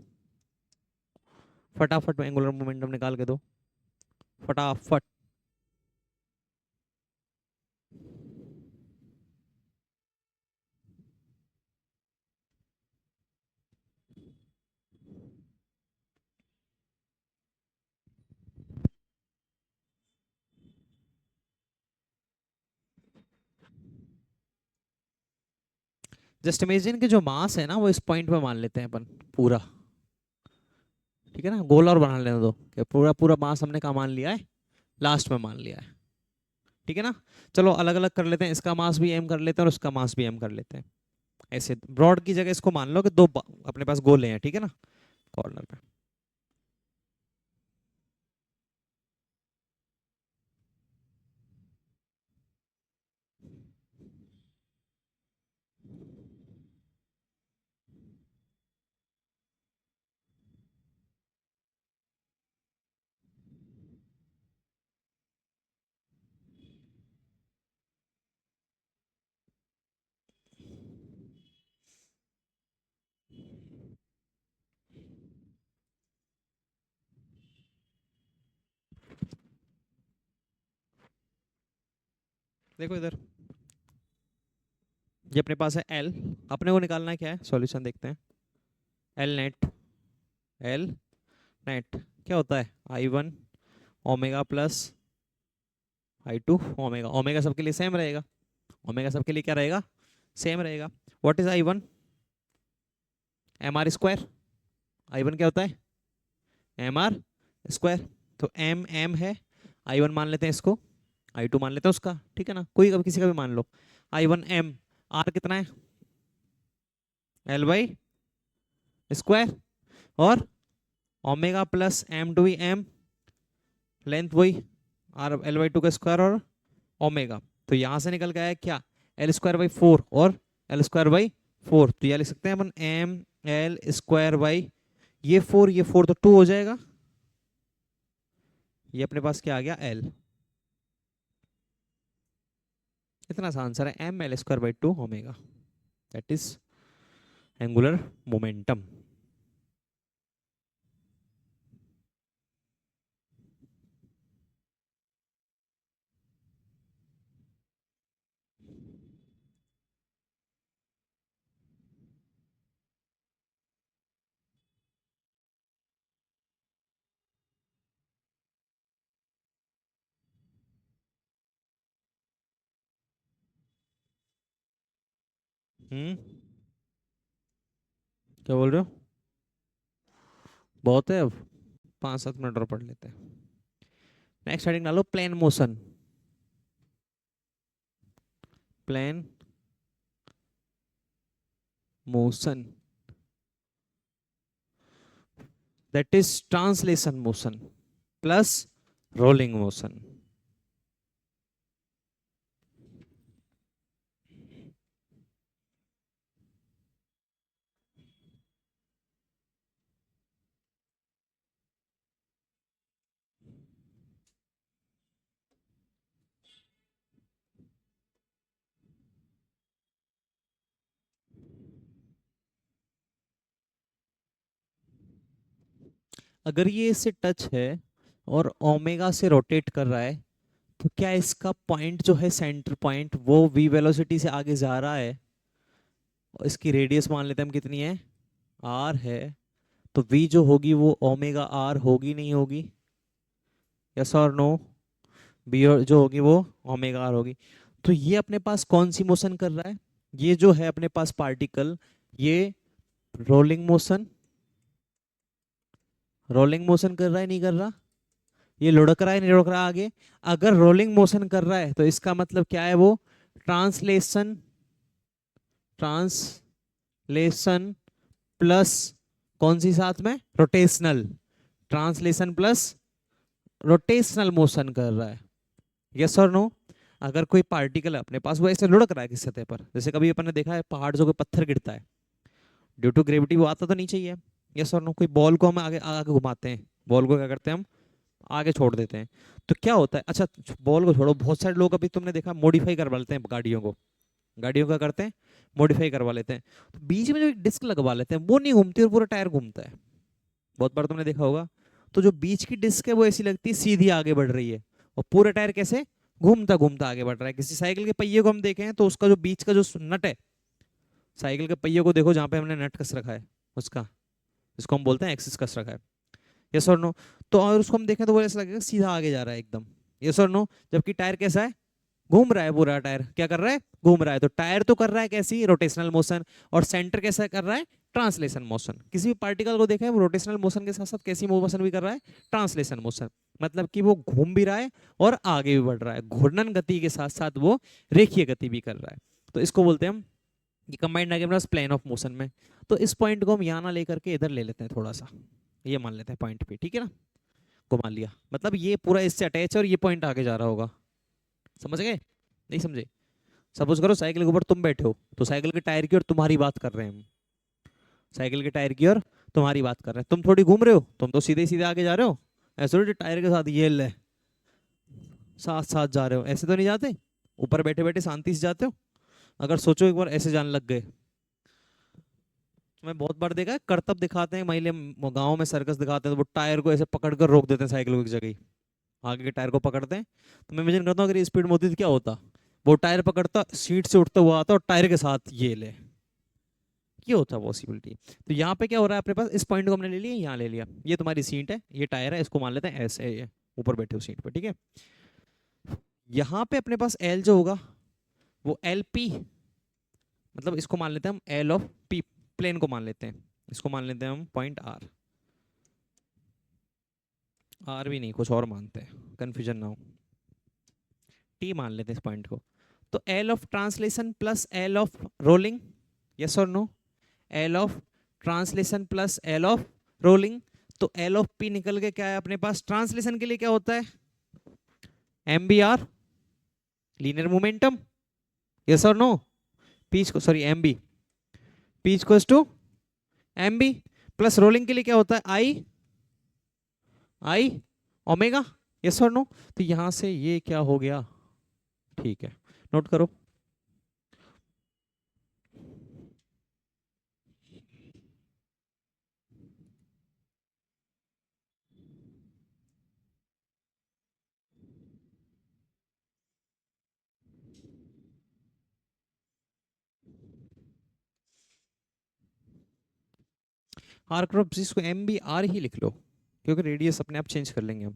फटाफट में एंगुलर मोमेंटम निकाल के दो, फटाफट। जस्ट इमेजिन कि जो मास है ना वो इस पॉइंट पे मान लेते हैं अपन पूरा, ठीक है ना, गोला और बना लेने दो कि पूरा पूरा मास हमने कहाँ मान लिया है, लास्ट में मान लिया है। ठीक है ना, चलो अलग अलग कर लेते हैं, इसका मास भी एम कर लेते हैं और उसका मास भी एम कर लेते हैं। ऐसे ब्रॉड की जगह इसको मान लो कि दो अपने पास गोले हैं, ठीक है ना, कॉर्नर पे। देखो इधर, ये अपने पास है एल, अपने को निकालना है क्या है, सॉल्यूशन देखते हैं। एल नेट, एल नेट क्या होता है, I one omega plus I two omega, omega सबके लिए सेम रहेगा, ओमेगा सबके लिए क्या रहेगा, सेम रहेगा। What is I one, M R square. I one क्या होता है, एम आर स्क्वायर। तो एम एम है, आई वन मान लेते हैं इसको, आई टू मान लेते हैं उसका, ठीक है ना, कोई कभी किसी का भी मान लो। आई वन एम, आर कितना है, एल बाई स्क्वायर, और omega plus M two M, length वही आर एल बाई टू का स्क्वायर और ओमेगा। तो यहाँ से निकल गया है क्या, एल स्क्वायर बाई फोर और एल स्क्वायर बाई फोर। तो यह लिख सकते हैं अपन एम एल स्क्वायर बाई ये 4 तो 2 हो जाएगा, ये अपने पास क्या आ गया L। इतना सा आंसर है, ml²/2 omega, that is angular momentum. क्या बोल रहे हो? बहुत है, अब 5-7 मिनट और पढ़ लेते हैं। नेक्स्ट हेडिंग डालो, plane motion. Plane motion, that is translation motion plus rolling motion. अगर ये इससे टच है और ओमेगा से रोटेट कर रहा है, तो क्या इसका पॉइंट जो है, सेंटर पॉइंट, वो v वेलोसिटी से आगे जा रहा है, और इसकी रेडियस मान लेते हैं हम कितनी है, r है, तो v जो होगी वो ओमेगा r होगी नहीं होगी? यस और नो? b जो होगी वो ओमेगा r होगी। तो ये अपने पास कौन सी मोशन कर रहा है? ये जो है अपने पास पार्टिकल, ये रोलिंग मोशन, रोलिंग मोशन कर रहा है नहीं कर रहा? ये लुढ़क रहा है नहीं लुढ़क रहा आगे? अगर रोलिंग मोशन कर रहा है तो इसका मतलब क्या है, वो ट्रांसलेशन, ट्रांसलेशन प्लस कौन सी साथ में, rotational, translation plus rotational motion कर रहा है। यस और नो? अगर कोई पार्टिकल है अपने पास, वो ऐसे लुढ़क रहा है किसी सतह पर, जैसे कभी अपन ने देखा है पहाड़ जो कोई पत्थर गिरता है, ड्यू टू ग्रेविटी वो आता तो नीचे ही है। यस और नो? कोई बॉल को हम आगे आगे घुमाते हैं, बॉल को क्या करते हैं हम, आगे छोड़ देते हैं, तो क्या होता है, अच्छा बॉल को छोड़ो, बहुत सारे लोग अभी तुमने देखा मॉडिफाई करवा लेते हैं गाड़ियों को, गाड़ियों का करते हैं, मॉडिफाई करवा लेते हैं, तो बीच में जो एक डिस्क लगवा लेते हैं, वो नहीं घूमती और पूरा टायर घूमता है, बहुत बार तुमने देखा होगा। तो जो बीच की डिस्क है वो ऐसी लगती है सीधी आगे बढ़ रही है, और पूरा टायर कैसे घूमता घूमता आगे बढ़ रहा है। किसी साइकिल के पहिए को हम देखें तो उसका जो बीच का जो नट है, साइकिल के पहिए को देखो जहाँ पे हमने नट कस रखा है उसका, जिसको हम बोलते हैं एक्सिस कस रखा है। यस और नो? तो और उसको हम देखें तो वो ऐसा लगेगा सीधा आगे जा रहा है एकदम। यस और नो? जबकि टायर कैसा है, घूम रहा है, पूरा टायर क्या कर रहा है, घूम रहा है। तो टायर तो कर रहा है कैसी, रोटेशनल मोशन, और सेंटर कैसा कर रहा है, ट्रांसलेशन मोशन। किसी भी पार्टिकल को देखा है, वो रोटेशनल मोशन के साथ साथ कैसी मोशन भी कर रहा है, ट्रांसलेशन मोशन, मतलब कि वो घूम भी रहा है और आगे भी बढ़ रहा है, घूर्णन गति के साथ साथ वो रेखीय गति भी कर रहा है। तो इसको बोलते हैं हम, ये कंबाइंड आ गया प्लेन ऑफ मोशन में। तो इस पॉइंट को हम यहाँ ना लेकर के इधर ले लेते हैं थोड़ा सा, ये मान लेते हैं पॉइंट पे, ठीक है ना, घुमा लिया, मतलब ये पूरा इससे अटैच है और ये पॉइंट आगे जा रहा होगा। समझ गए? नहीं समझे? सपोज करो साइकिल के ऊपर तुम बैठे हो, तो साइकिल के टायर की और तुम्हारी बात कर रहे हैं हम, साइकिल के टायर की और तुम्हारी बात कर रहे हैं, तुम थोड़ी घूम रहे हो, तुम तो सीधे सीधे आगे जा रहे हो, ऐसे थोड़ी टायर के साथ ये ले साथ साथ जा रहे हो, ऐसे तो नहीं जाते, ऊपर बैठे बैठे शांति से जाते हो। अगर सोचो एक बार ऐसे जाने लग गए, मैं बहुत बार देखा है करतब दिखाते हैं महिला, गाँव में सर्कस दिखाते हैं, तो वो टायर को ऐसे पकड़ कर रोक देते हैं साइकिल को एक जगह ही, आगे के टायर को पकड़ते हैं। तो मैं इमेजिन करता हूँ अगर ये स्पीड में होती तो क्या होता, वो टायर पकड़ता, सीट से उठता हुआ आता और टायर के साथ ये ले, ये होता पॉसिबिलिटी। तो यहाँ पे क्या हो रहा है, अपने पास इस पॉइंट को हमने ले लिया, यहाँ ले लिया, ये तुम्हारी सीट है, ये टायर है, इसको मान लेते हैं ऐसे, ये ऊपर बैठे हो सीट पे, ठीक है। यहाँ पे अपने पास एल जो होगा वो एल पी, मतलब इसको मान लेते हैं हम एल ऑफ पी, प्लेन को मान लेते हैं, इसको मान लेते हैं हम पॉइंट आर, आर भी नहीं कुछ और मानते हैं, कंफ्यूजन ना हो, टी मान लेते हैं इस पॉइंट को। तो L of translation plus L of rolling, yes और no? L of translation plus L of rolling, तो एल ऑफ पी निकल के क्या है अपने पास, ट्रांसलेशन के लिए क्या होता है, M B R, linear momentum, yes और नो? पी को sorry M V, P equals to M V, plus rolling के लिए क्या होता है, आई आई ओमेगा, यस और नो। तो यहां से ये क्या हो गया, ठीक है, नोट करो। आर क्रॉस इसको एम बी आर ही लिख लो, क्योंकि रेडियस अपने आप चेंज कर लेंगे हम।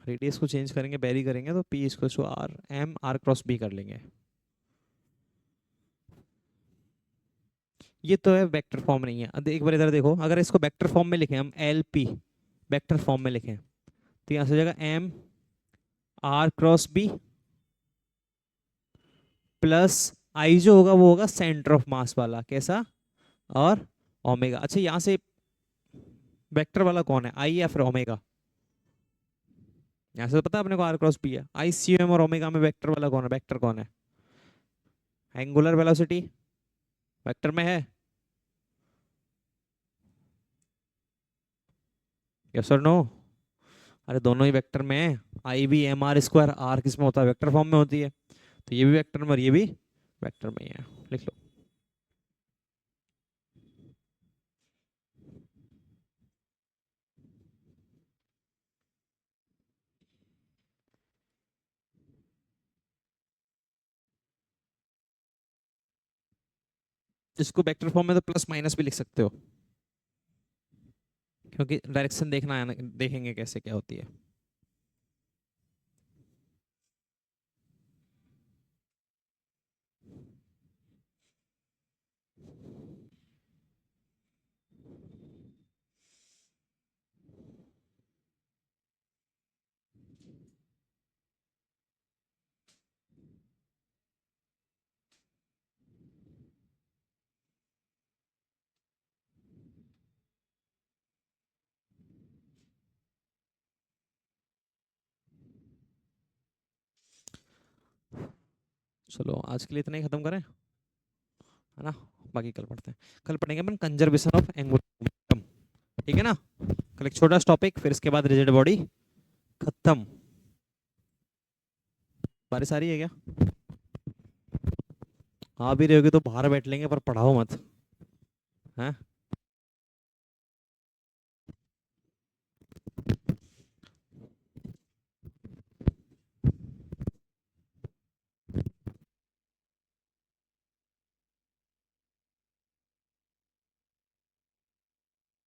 रेडियस को चेंज करेंगे, बैरी करेंगे, तो पी इसको two R M R cross V कर लेंगे। ये तो है वेक्टर फॉर्म नहीं है। एक बार इधर देखो, अगर इसको वेक्टर फॉर्म में लिखें हम, एल पी वेक्टर फॉर्म में लिखें, तो यहाँ से हो जाएगा M R cross B plus I जो होगा वो होगा सेंटर ऑफ मास वाला, कैसा, और ओमेगा। अच्छा यहाँ से वेक्टर वाला कौन है, आई या फिर ओमेगा, यहाँ से तो पता है अपने को आर क्रॉस बी है। आई सी एम और ओमेगा में वेक्टर वाला कौन है, वेक्टर कौन है, एंगुलर वेलोसिटी वेक्टर में है, यस और नो। अरे दोनों ही वेक्टर में है, आई भी एम आर स्क्वायर, आर किस में होता है, वेक्टर फॉर्म में होती है, तो ये भी वेक्टर में और ये भी वेक्टर में ही है, लिख लो। इसको वेक्टर फॉर्म में तो प्लस माइनस भी लिख सकते हो, क्योंकि डायरेक्शन देखना है ना, देखेंगे कैसे क्या होती है। चलो आज के लिए इतना ही खत्म करें, है ना, बाकी कल पढ़ते हैं। कल पढ़ेंगे अपन कंजर्वेशन ऑफ एंगुलर मोमेंटम, ठीक है ना। कल एक छोटा टॉपिक, फिर इसके बाद रिजिड बॉडी खत्म। बारिश आ रही है क्या, आ भी रही होगी तो बाहर बैठ लेंगे, पर पढ़ाओ मत, हैं।